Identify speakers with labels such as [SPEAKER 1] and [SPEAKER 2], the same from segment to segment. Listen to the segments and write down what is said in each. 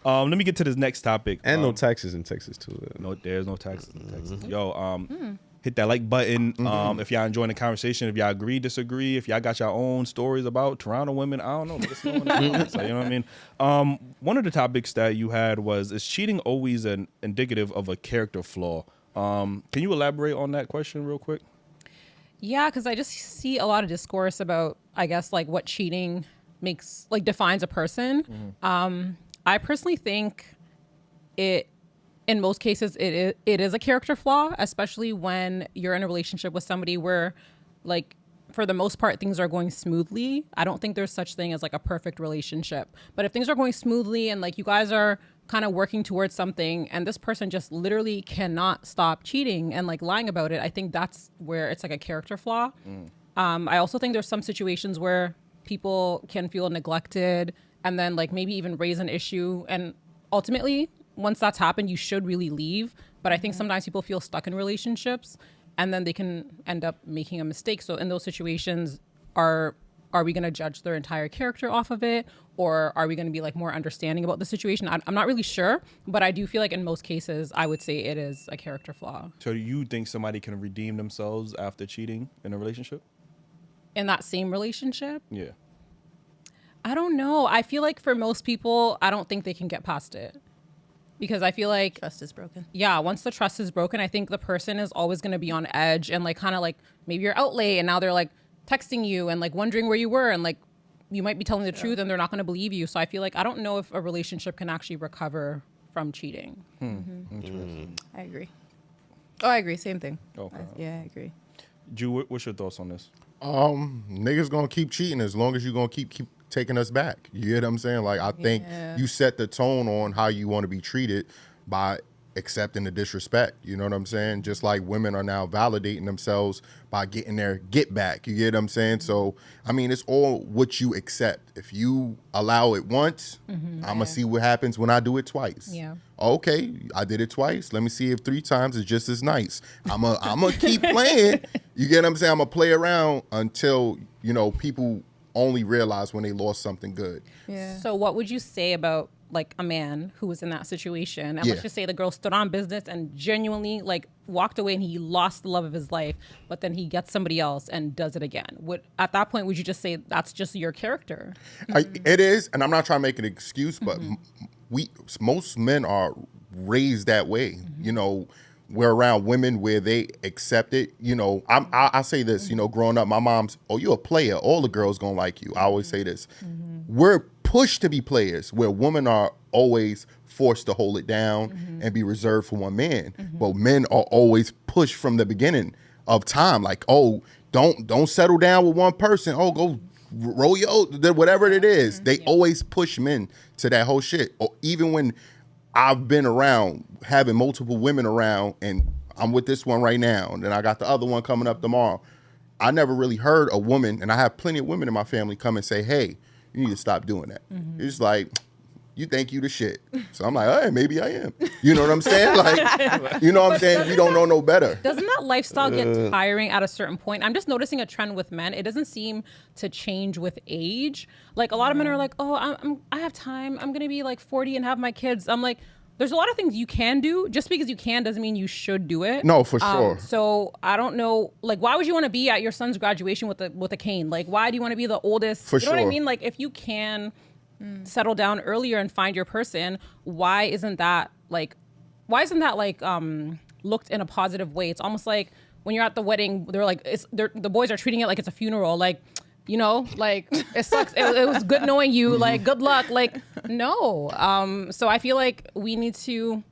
[SPEAKER 1] Yo, let me get to this next topic.
[SPEAKER 2] And no taxes in Texas too.
[SPEAKER 1] No, there's no taxes in Texas. Yo, hit that like button. If y'all enjoying the conversation, if y'all agree, disagree, if y'all got your own stories about Toronto women, I don't know. Let us know in the comments. So, you know what I mean? One of the topics that you had was, is cheating always indicative of a character flaw? Can you elaborate on that question real quick?
[SPEAKER 3] Yeah, because I just see a lot of discourse about, I guess, like what cheating makes, like defines a person. I personally think in most cases, it is a character flaw, especially when you're in a relationship with somebody where, like, for the most part, things are going smoothly. I don't think there's such thing as like a perfect relationship. But if things are going smoothly and like you guys are kind of working towards something and this person just literally cannot stop cheating and like lying about it, I think that's where it's like a character flaw. I also think there's some situations where people can feel neglected and then like maybe even raise an issue. And ultimately, once that's happened, you should really leave. But I think sometimes people feel stuck in relationships and then they can end up making a mistake. So in those situations, are we going to judge their entire character off of it? Or are we going to be like more understanding about the situation? I'm not really sure, but I do feel like in most cases, I would say it is a character flaw.
[SPEAKER 1] So do you think somebody can redeem themselves after cheating in a relationship?
[SPEAKER 3] In that same relationship?
[SPEAKER 1] Yeah.
[SPEAKER 3] I don't know. I feel like for most people, I don't think they can get past it. Because I feel like
[SPEAKER 4] Trust is broken.
[SPEAKER 3] Yeah, once the trust is broken, I think the person is always going to be on edge and like kind of like maybe you're out late and now they're like texting you and like wondering where you were and like you might be telling the truth and they're not going to believe you. So I feel like I don't know if a relationship can actually recover from cheating.
[SPEAKER 1] Interesting.
[SPEAKER 4] I agree. Oh, I agree. Same thing.
[SPEAKER 1] Okay.
[SPEAKER 4] Yeah, I agree.
[SPEAKER 1] Drew, what's your thoughts on this?
[SPEAKER 5] Niggas gonna keep cheating as long as you gonna keep taking us back. You get what I'm saying? Like, I think you set the tone on how you want to be treated by accepting the disrespect. You know what I'm saying? Just like women are now validating themselves by getting their get back. You get what I'm saying? So, I mean, it's all what you accept. If you allow it once, I'm going to see what happens when I do it twice.
[SPEAKER 3] Yeah.
[SPEAKER 5] Okay, I did it twice. Let me see if 3 times is just as nice. I'm going to keep playing. You get what I'm saying? I'm going to play around until, you know, people only realize when they lost something good.
[SPEAKER 4] Yeah.
[SPEAKER 3] So what would you say about like a man who was in that situation? And let's just say the girl stood on business and genuinely like walked away and he lost the love of his life, but then he gets somebody else and does it again. At that point, would you just say that's just your character?
[SPEAKER 5] It is, and I'm not trying to make an excuse, but most men are raised that way. You know, we're around women where they accept it. You know, I say this, you know, growing up, my mom's, oh, you're a player. All the girls gonna like you. I always say this. We're pushed to be players where women are always forced to hold it down and be reserved for one man. But men are always pushed from the beginning of time. Like, oh, don't settle down with one person. Oh, go roll your, whatever it is. They always push men to that whole shit. Or even when I've been around having multiple women around and I'm with this one right now and then I got the other one coming up tomorrow. I never really heard a woman, and I have plenty of women in my family come and say, hey, you need to stop doing that. It's like, you think you the shit. So I'm like, hey, maybe I am. You know what I'm saying? Like, you know what I'm saying? You don't know no better.
[SPEAKER 3] Doesn't that lifestyle get tiring at a certain point? I'm just noticing a trend with men. It doesn't seem to change with age. Like a lot of men are like, oh, I have time. I'm going to be like 40 and have my kids. I'm like, there's a lot of things you can do. Just because you can doesn't mean you should do it.
[SPEAKER 5] No, for sure.
[SPEAKER 3] So I don't know. Like, why would you want to be at your son's graduation with a cane? Like, why do you want to be the oldest?
[SPEAKER 5] For
[SPEAKER 3] you know what I
[SPEAKER 5] sure.
[SPEAKER 3] mean? Like, if you can settle down earlier and find your person, why isn't that like looked in a positive way? It's almost like when you're at the wedding, they're like, the boys are treating it like it's a funeral. Like, you know, like it sucks. It was good knowing you. Like, good luck. Like, no. So I feel like we need to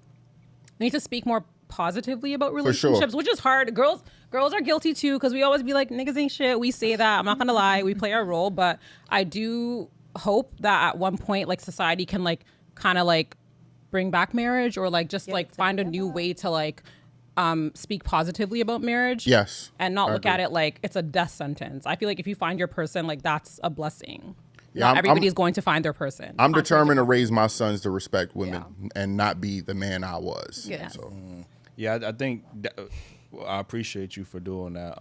[SPEAKER 3] speak more positively about relationships, which is hard. Girls are guilty too, because we always be like, niggas ain't shit. We say that. I'm not gonna lie. We play our role, but I do hope that at one point, like, society can like kind of like bring back marriage or like just like find a new way to like speak positively about marriage.
[SPEAKER 5] Yes.
[SPEAKER 3] And not look at it like it's a death sentence. I feel like if you find your person, like that's a blessing. Yeah, everybody's going to find their person.
[SPEAKER 5] I'm determined to raise my sons to respect women and not be the man I was.
[SPEAKER 3] Yes.
[SPEAKER 5] So.
[SPEAKER 1] Yeah, I think I appreciate you for doing that.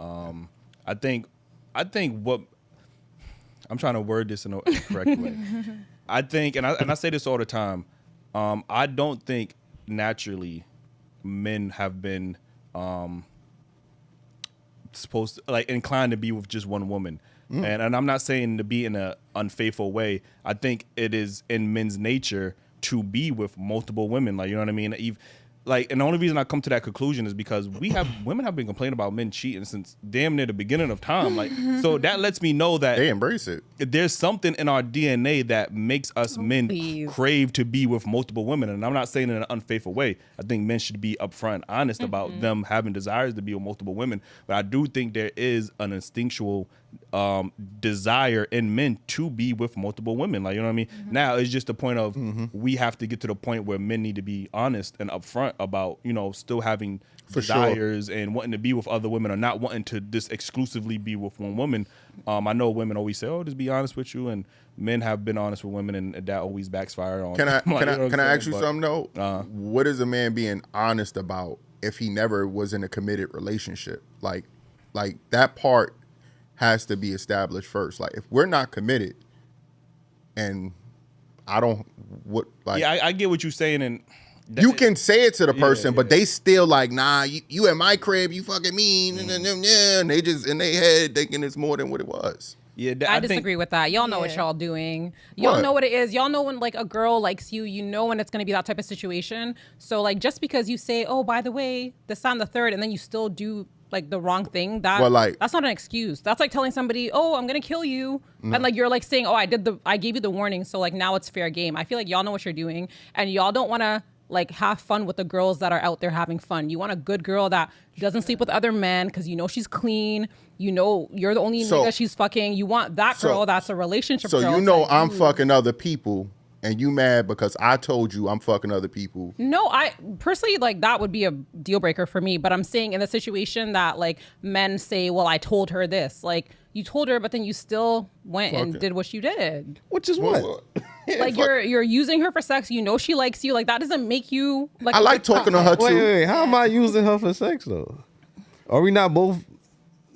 [SPEAKER 1] I think what I'm trying to word this in a correct way. I think, and I say this all the time, I don't think naturally men have been supposed to, like, inclined to be with just one woman. And I'm not saying to be in an unfaithful way. I think it is in men's nature to be with multiple women. Like, you know what I mean? Like, and the only reason I come to that conclusion is because women have been complaining about men cheating since damn near the beginning of time. Like, so that lets me know that
[SPEAKER 5] They embrace it.
[SPEAKER 1] there's something in our DNA that makes us men
[SPEAKER 3] please.
[SPEAKER 1] crave to be with multiple women. And I'm not saying in an unfaithful way. I think men should be upfront, honest about them having desires to be with multiple women. But I do think there is an instinctual desire in men to be with multiple women. Like, you know what I mean? Now it's just the point of we have to get to the point where men need to be honest and upfront about, you know, still having desires and wanting to be with other women or not wanting to just exclusively be with one woman. I know women always say, "Oh, just be honest with you," and men have been honest with women, and that always backfires on.
[SPEAKER 5] Can I
[SPEAKER 1] like,
[SPEAKER 5] ask you something though? What is a man being honest about if he never was in a committed relationship? Like that part has to be established first. Like, if we're not committed, and I
[SPEAKER 1] get what you're saying, and
[SPEAKER 5] you can say it to the person, but they still like, nah, you at my crib, you fucking mean, and they just in their head thinking it's more than what it was.
[SPEAKER 1] Yeah,
[SPEAKER 3] I disagree with that. Y'all know what y'all doing. Y'all know what it is. Y'all know when like a girl likes you, you know when it's going to be that type of situation. So like just because you say, oh, by the way, this, on the third, and then you still do like the wrong thing, that's not an excuse. That's like telling somebody, oh, I'm going to kill you. And like you're like saying, oh, I gave you the warning. So like now it's fair game. I feel like y'all know what you're doing and y'all don't want to like have fun with the girls that are out there having fun. You want a good girl that doesn't sleep with other men because you know she's clean. You know you're the only nigga she's fucking. You want that girl that's a relationship girl.
[SPEAKER 5] So you know I'm fucking other people and you mad because I told you I'm fucking other people.
[SPEAKER 3] No, I personally like that would be a deal breaker for me. But I'm saying in the situation that like men say, well, I told her this. Like you told her, but then you still went and did what you did.
[SPEAKER 2] Which is what?
[SPEAKER 3] Like you're using her for sex. You know she likes you. Like that doesn't make you like.
[SPEAKER 5] I like talking to her too.
[SPEAKER 2] Wait, how am I using her for sex though? Are we not both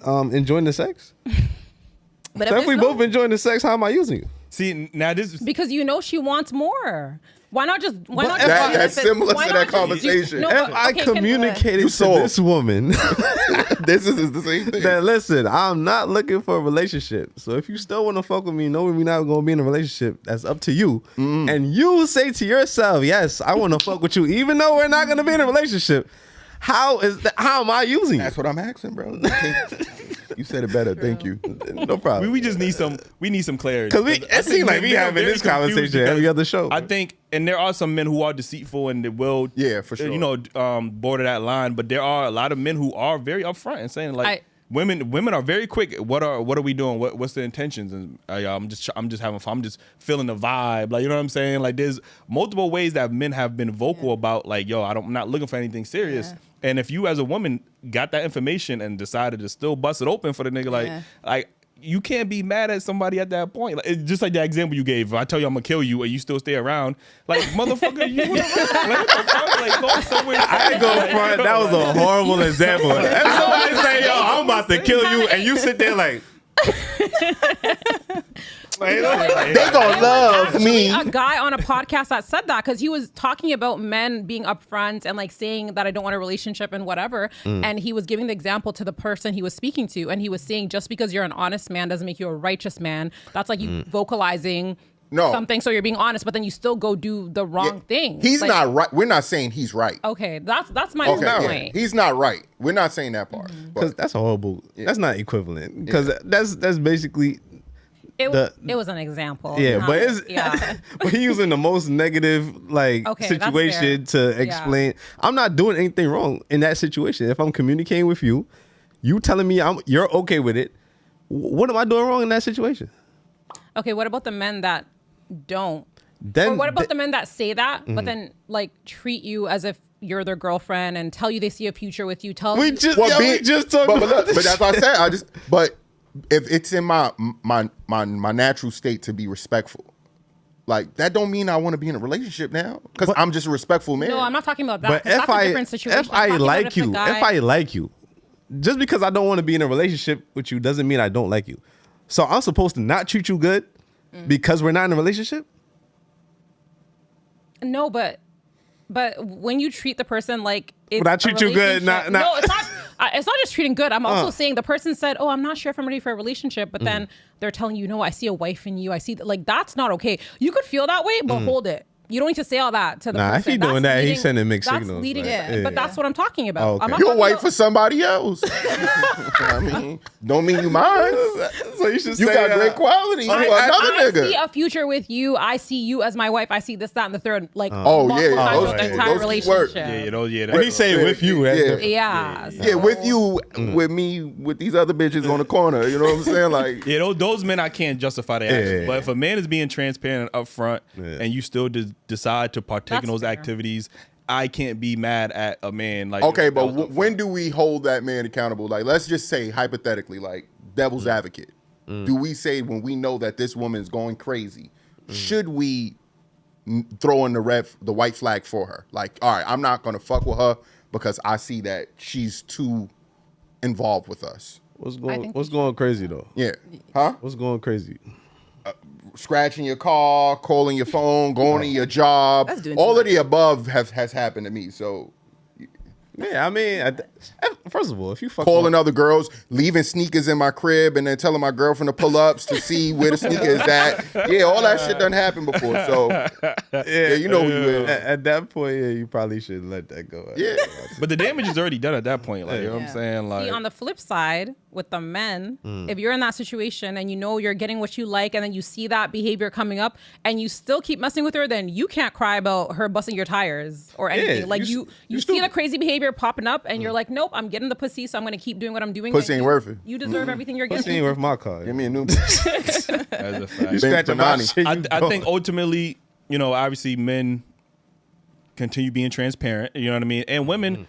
[SPEAKER 2] enjoying the sex?
[SPEAKER 3] But
[SPEAKER 2] if we both enjoying the sex, how am I using you?
[SPEAKER 1] See, now this is
[SPEAKER 3] because you know she wants more. Why not just?
[SPEAKER 5] That's similar to that conversation.
[SPEAKER 2] If I communicated to this woman,
[SPEAKER 5] this is the same thing.
[SPEAKER 2] That listen, I'm not looking for a relationship. So if you still want to fuck with me, knowing we're not gonna be in a relationship, that's up to you. And you say to yourself, yes, I want to fuck with you, even though we're not gonna be in a relationship. How am I using
[SPEAKER 5] That's what I'm asking, bro. You said it better. Thank you.
[SPEAKER 2] No problem.
[SPEAKER 1] We just need some clarity.
[SPEAKER 2] Because it seems like we having this conversation every other show.
[SPEAKER 1] I think, and there are some men who are deceitful and they will,
[SPEAKER 5] for sure,
[SPEAKER 1] you know, border that line. But there are a lot of men who are very upfront and saying like, women are very quick. What are we doing? What's the intentions? And I'm just having fun. I'm just feeling the vibe. Like, you know what I'm saying? Like, there's multiple ways that men have been vocal about like, yo, I'm not looking for anything serious. Yeah. And if you as a woman got that information and decided to still bust it open for the nigga, like you can't be mad at somebody at that point. Like, it's just like that example you gave. If I tell you I'm gonna kill you and you still stay around, like motherfucker, you would like go somewhere.
[SPEAKER 2] I ain't go front. That was a horrible example. If somebody say, yo, I'm about to kill you, and you sit there like.
[SPEAKER 5] They gonna love me.
[SPEAKER 3] A guy on a podcast that said that because he was talking about men being upfront and like saying that I don't want a relationship and whatever. And he was giving the example to the person he was speaking to, and he was saying just because you're an honest man doesn't make you a righteous man. That's like you vocalizing something, so you're being honest, but then you still go do the wrong thing.
[SPEAKER 5] He's like, not right. We're not saying he's right.
[SPEAKER 3] Okay, that's my point.
[SPEAKER 5] Yeah. He's not right. We're not saying that part.
[SPEAKER 2] Because that's horrible. That's not equivalent. Because that's basically.
[SPEAKER 3] It was an example.
[SPEAKER 2] Yeah, but he's using the most negative situation to explain. Yeah. I'm not doing anything wrong in that situation. If I'm communicating with you, you telling me you're okay with it. What am I doing wrong in that situation?
[SPEAKER 3] Okay, what about the men that don't? Or what about the men that say that, but then like treat you as if you're their girlfriend and tell you they see a future with you?
[SPEAKER 2] We just talked about this.
[SPEAKER 5] But that's what I said. But if it's in my natural state to be respectful, like that don't mean I want to be in a relationship now because I'm just a respectful man.
[SPEAKER 3] No, I'm not talking about that.
[SPEAKER 2] But if I like you, just because I don't want to be in a relationship with you doesn't mean I don't like you. So I'm supposed to not treat you good because we're not in a relationship?
[SPEAKER 3] No, but when you treat the person like it's
[SPEAKER 2] But I treat you good,
[SPEAKER 3] no, it's not. It's not just treating good. I'm also saying the person said, "Oh, I'm not sure if I'm ready for a relationship," but then they're telling you, "No, I see a wife in you. I see that." Like that's not okay. You could feel that way, but hold it. You don't need to say all that to the person.
[SPEAKER 2] If he's doing that, he's sending mixed
[SPEAKER 3] that's
[SPEAKER 2] signals.
[SPEAKER 3] Leading,
[SPEAKER 2] like,
[SPEAKER 3] but that's what I'm talking about.
[SPEAKER 2] Oh, okay.
[SPEAKER 3] I'm not
[SPEAKER 5] You'll
[SPEAKER 3] talking
[SPEAKER 5] wait
[SPEAKER 3] about,
[SPEAKER 5] for somebody else. I mean, don't mean you mine.
[SPEAKER 2] So you should
[SPEAKER 5] You
[SPEAKER 2] say,
[SPEAKER 5] got great quality for another
[SPEAKER 3] I
[SPEAKER 5] nigga.
[SPEAKER 3] see a future with you. I see you as my wife. I see this, that, and the third. Like,
[SPEAKER 5] Oh,
[SPEAKER 3] multiple
[SPEAKER 5] yeah.
[SPEAKER 3] times
[SPEAKER 5] Those
[SPEAKER 3] with the
[SPEAKER 5] key-
[SPEAKER 3] entire
[SPEAKER 5] those key words.
[SPEAKER 3] relationship.
[SPEAKER 2] When he say with you, that's different.
[SPEAKER 3] Yeah.
[SPEAKER 5] Yeah, with you, with me, with these other bitches on the corner. You know what I'm saying? Like,
[SPEAKER 1] Yeah, those men I can't justify their actions.
[SPEAKER 2] Yeah.
[SPEAKER 1] But if a man is being transparent up front and you still decide to partake in
[SPEAKER 3] That's
[SPEAKER 1] those
[SPEAKER 3] fair.
[SPEAKER 1] activities, I can't be mad at a man. Like,
[SPEAKER 5] okay, but
[SPEAKER 1] that was up
[SPEAKER 5] when
[SPEAKER 1] front.
[SPEAKER 5] do we hold that man accountable? Like, let's just say hypothetically, like devil's advocate, do we say when we know that this woman is going crazy, should we throw in the white flag for her? Like, all right, I'm not gonna fuck with her because I see that she's too involved with us.
[SPEAKER 2] What's going crazy though?
[SPEAKER 5] Yeah, huh?
[SPEAKER 2] What's going crazy?
[SPEAKER 5] Scratching your car, calling your phone, going to your job.
[SPEAKER 4] That's doing
[SPEAKER 5] All
[SPEAKER 4] too
[SPEAKER 5] of the above has happened to me. So
[SPEAKER 2] Yeah, I mean, first of all, if you fuck
[SPEAKER 5] calling other girls, leaving sneakers in my crib, and then telling my girlfriend to pull ups to see where the sneaker is at. Yeah, all that shit done happened before. So yeah, you know who you is.
[SPEAKER 2] at that point, yeah, you probably should let that go.
[SPEAKER 5] Yeah.
[SPEAKER 1] But the damage is already done at that point. Like, you know what I'm
[SPEAKER 4] Yeah.
[SPEAKER 1] saying? Like,
[SPEAKER 3] See, on the flip side, with the men, if you're in that situation and you know you're getting what you like, and then you see that behavior coming up, and you still keep messing with her, then you can't cry about her busting your tires or anything. Like
[SPEAKER 2] you
[SPEAKER 3] you see
[SPEAKER 2] stupid.
[SPEAKER 3] the crazy behavior popping up, and you're like, nope, I'm getting the pussy, so I'm gonna keep doing what I'm doing.
[SPEAKER 5] Pussy
[SPEAKER 3] And
[SPEAKER 5] ain't worth it.
[SPEAKER 3] You deserve everything you're
[SPEAKER 2] Pussy
[SPEAKER 3] getting.
[SPEAKER 2] ain't worth my car.
[SPEAKER 5] Give me a new.
[SPEAKER 1] that's a fact.
[SPEAKER 2] You scratching my
[SPEAKER 5] Panani.
[SPEAKER 2] shit,
[SPEAKER 1] I
[SPEAKER 2] you
[SPEAKER 1] think
[SPEAKER 2] go.
[SPEAKER 1] ultimately, you know, obviously men continue being transparent, you know what I mean? And women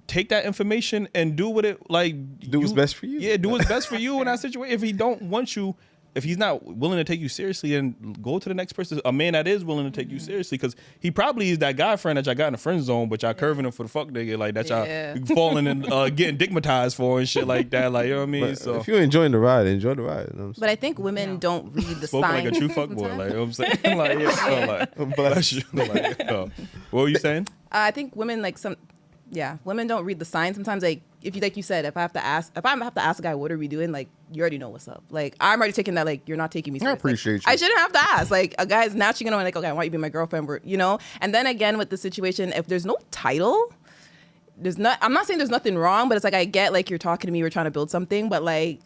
[SPEAKER 1] take that information and do what it like
[SPEAKER 2] Do what's best for you.
[SPEAKER 1] Yeah, do what's best for you in that situation. If he don't want you, if he's not willing to take you seriously, then go to the next person. A man that is willing to take you seriously, because he probably is that guy friend that y'all got in the friend zone, but y'all curving him for the fuck nigga, like that
[SPEAKER 4] Yeah.
[SPEAKER 1] y'all falling and getting digmatized for and shit like that. Like, you know what I mean?
[SPEAKER 2] But
[SPEAKER 1] So
[SPEAKER 2] if you're enjoying the ride, enjoy the ride. You know what I'm
[SPEAKER 4] But I think women don't read the
[SPEAKER 1] spoken
[SPEAKER 4] signs.
[SPEAKER 1] like a true fuck boy, like, you know what I'm saying? Like, yeah, so, like, bless you. Like, yo. What were you saying?
[SPEAKER 4] I think women women don't read the signs sometimes. Like you said, if I have to ask a guy, what are we doing? Like, you already know what's up. Like, I'm already taking that. Like, you're not taking me seriously.
[SPEAKER 5] appreciate
[SPEAKER 4] Like,
[SPEAKER 5] you.
[SPEAKER 4] I shouldn't have to ask. Like, a guy's naturally gonna like, okay, I want you to be my girlfriend. You know. And then again with the situation, if there's no title, I'm not saying there's nothing wrong, but it's like I get like you're talking to me, we're trying to build something, but like.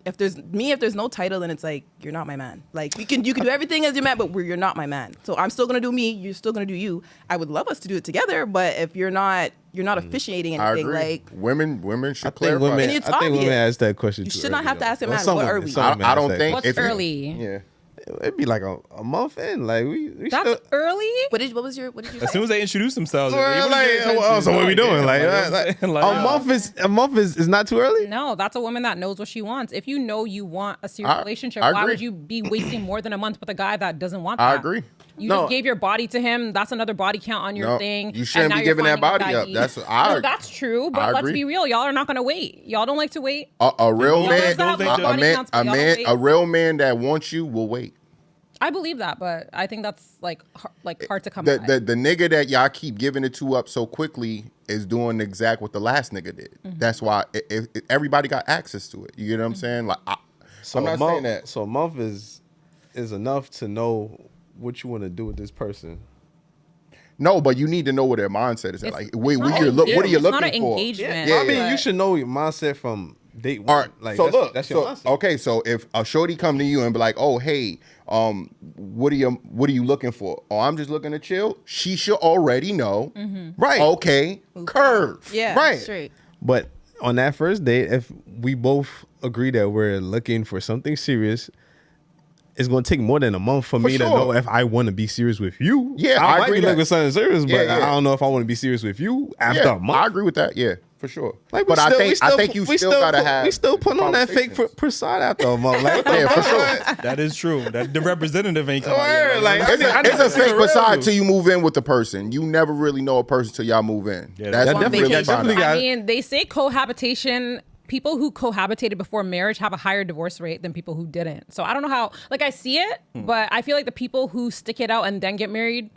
[SPEAKER 4] If there's no title, then it's like you're not my man. Like you can do everything as your man, but you're not my man. So I'm still gonna do me. You're still gonna do you. I would love us to do it together, but if you're not officiating
[SPEAKER 5] I
[SPEAKER 4] anything.
[SPEAKER 5] agree.
[SPEAKER 4] Like
[SPEAKER 5] Women should
[SPEAKER 2] I think
[SPEAKER 5] clarify.
[SPEAKER 2] women.
[SPEAKER 4] And
[SPEAKER 5] that.
[SPEAKER 4] it's
[SPEAKER 2] I think women
[SPEAKER 4] obvious.
[SPEAKER 2] ask that question.
[SPEAKER 4] You
[SPEAKER 2] too
[SPEAKER 4] should not
[SPEAKER 2] early,
[SPEAKER 4] have to
[SPEAKER 2] though.
[SPEAKER 4] ask a
[SPEAKER 2] Well,
[SPEAKER 4] man,
[SPEAKER 2] some
[SPEAKER 4] what
[SPEAKER 2] women-
[SPEAKER 4] are we?
[SPEAKER 2] some
[SPEAKER 5] I
[SPEAKER 2] women
[SPEAKER 5] don't
[SPEAKER 2] ask that
[SPEAKER 5] think
[SPEAKER 3] What's
[SPEAKER 5] if
[SPEAKER 3] early?
[SPEAKER 5] Yeah.
[SPEAKER 2] It'd be like a month in. Like we
[SPEAKER 3] That's
[SPEAKER 2] still,
[SPEAKER 3] early.
[SPEAKER 4] what did you
[SPEAKER 1] As
[SPEAKER 4] say?
[SPEAKER 1] soon as they introduce themselves,
[SPEAKER 2] well, like, so what we doing? Like, a month is not too early.
[SPEAKER 3] No, that's a woman that knows what she wants. If you know you want a serious relationship,
[SPEAKER 5] I
[SPEAKER 3] why
[SPEAKER 5] agree.
[SPEAKER 3] would you be wasting more than a month with a guy that doesn't want
[SPEAKER 5] I
[SPEAKER 3] that?
[SPEAKER 5] agree.
[SPEAKER 3] You
[SPEAKER 2] No.
[SPEAKER 3] just gave your body to him. That's another body count on your
[SPEAKER 5] No,
[SPEAKER 3] thing.
[SPEAKER 5] you shouldn't
[SPEAKER 3] and now
[SPEAKER 5] be
[SPEAKER 3] you're
[SPEAKER 5] giving that
[SPEAKER 3] finding
[SPEAKER 5] body
[SPEAKER 3] that
[SPEAKER 5] up.
[SPEAKER 3] he- that's true.
[SPEAKER 5] I
[SPEAKER 3] But let's
[SPEAKER 5] agree.
[SPEAKER 3] be real. Y'all are not gonna wait. Y'all don't like to wait.
[SPEAKER 5] A real
[SPEAKER 3] Y'all
[SPEAKER 5] man,
[SPEAKER 3] don't have body counts, but y'all don't wait.
[SPEAKER 5] a real man that wants you will wait.
[SPEAKER 3] I believe that, but I think that's like hard to come
[SPEAKER 5] The
[SPEAKER 3] by.
[SPEAKER 5] nigga that y'all keep giving it to up so quickly is doing exact what the last nigga did. That's why everybody got access to it. You get what I'm saying? Like,
[SPEAKER 2] So
[SPEAKER 5] I'm not
[SPEAKER 2] a month,
[SPEAKER 5] saying that.
[SPEAKER 2] So a month is enough to know what you want to do with this person.
[SPEAKER 5] No, but you need to know what their mindset is.
[SPEAKER 3] It's
[SPEAKER 5] Like,
[SPEAKER 3] not
[SPEAKER 5] what are you
[SPEAKER 3] engagement.
[SPEAKER 5] looking
[SPEAKER 3] It's not an
[SPEAKER 5] for?
[SPEAKER 3] engagement.
[SPEAKER 5] Yeah,
[SPEAKER 2] I mean,
[SPEAKER 5] yeah.
[SPEAKER 2] you should know your mindset from date one.
[SPEAKER 5] All right,
[SPEAKER 2] Like,
[SPEAKER 5] so
[SPEAKER 2] that's your mindset.
[SPEAKER 5] okay, so if a shorty come to you and be like, "Oh, hey, what are you looking for?" "Oh, I'm just looking to chill." She should already know,
[SPEAKER 2] Right.
[SPEAKER 5] Okay, curve,
[SPEAKER 4] Yeah,
[SPEAKER 2] Right.
[SPEAKER 4] straight.
[SPEAKER 2] But on that first date, if we both agree that we're looking for something serious, it's going to take more than a month for me to
[SPEAKER 5] sure.
[SPEAKER 2] know if I want to be serious with you.
[SPEAKER 5] Yeah,
[SPEAKER 2] I
[SPEAKER 5] I
[SPEAKER 2] might
[SPEAKER 5] agree
[SPEAKER 2] be
[SPEAKER 5] that.
[SPEAKER 2] looking for something serious, but
[SPEAKER 5] Yeah, yeah.
[SPEAKER 2] I don't know if I want to be serious with you after
[SPEAKER 5] Yeah,
[SPEAKER 2] a month.
[SPEAKER 5] I agree with that. Yeah, for sure.
[SPEAKER 2] Like, we
[SPEAKER 5] but
[SPEAKER 2] still-
[SPEAKER 5] I think you still gotta have.
[SPEAKER 2] We still putting on that fake
[SPEAKER 5] conversations.
[SPEAKER 2] facade after a month. Like, what the
[SPEAKER 5] Yeah, for
[SPEAKER 2] fuck?
[SPEAKER 5] sure.
[SPEAKER 1] That is true. That the representative ain't coming.
[SPEAKER 2] Word, like,
[SPEAKER 5] It's
[SPEAKER 2] I need
[SPEAKER 5] a
[SPEAKER 2] to see the
[SPEAKER 5] fake
[SPEAKER 2] real
[SPEAKER 5] facade
[SPEAKER 2] you.
[SPEAKER 5] till you move in with the person. You never really know a person till y'all move in.
[SPEAKER 1] Yeah,
[SPEAKER 5] That's
[SPEAKER 1] that
[SPEAKER 5] when
[SPEAKER 2] definitely-
[SPEAKER 5] you really
[SPEAKER 2] that
[SPEAKER 5] find
[SPEAKER 2] definitely
[SPEAKER 5] out.
[SPEAKER 2] got-
[SPEAKER 3] I mean, they say cohabitation. People who cohabitated before marriage have a higher divorce rate than people who didn't. So I don't know how. Like I see it, but I feel like the people who stick it out and then get married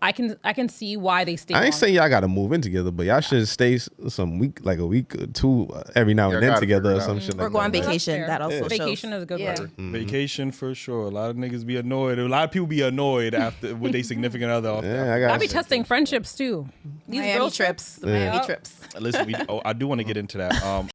[SPEAKER 3] I can see why they stay.
[SPEAKER 2] I ain't saying y'all got to move in together, but y'all should stay some week, like a week or two every now and then together or some shit like that.
[SPEAKER 4] Or go on vacation. That also shows.
[SPEAKER 3] Vacation is a good word.
[SPEAKER 1] Mm-hmm. Vacation for sure. A lot of niggas be annoyed. A lot of people be annoyed after with their significant other.
[SPEAKER 2] I
[SPEAKER 3] be testing friendships too.
[SPEAKER 4] These Miami trips. The Miami trips.
[SPEAKER 1] Listen, I do want to get into that.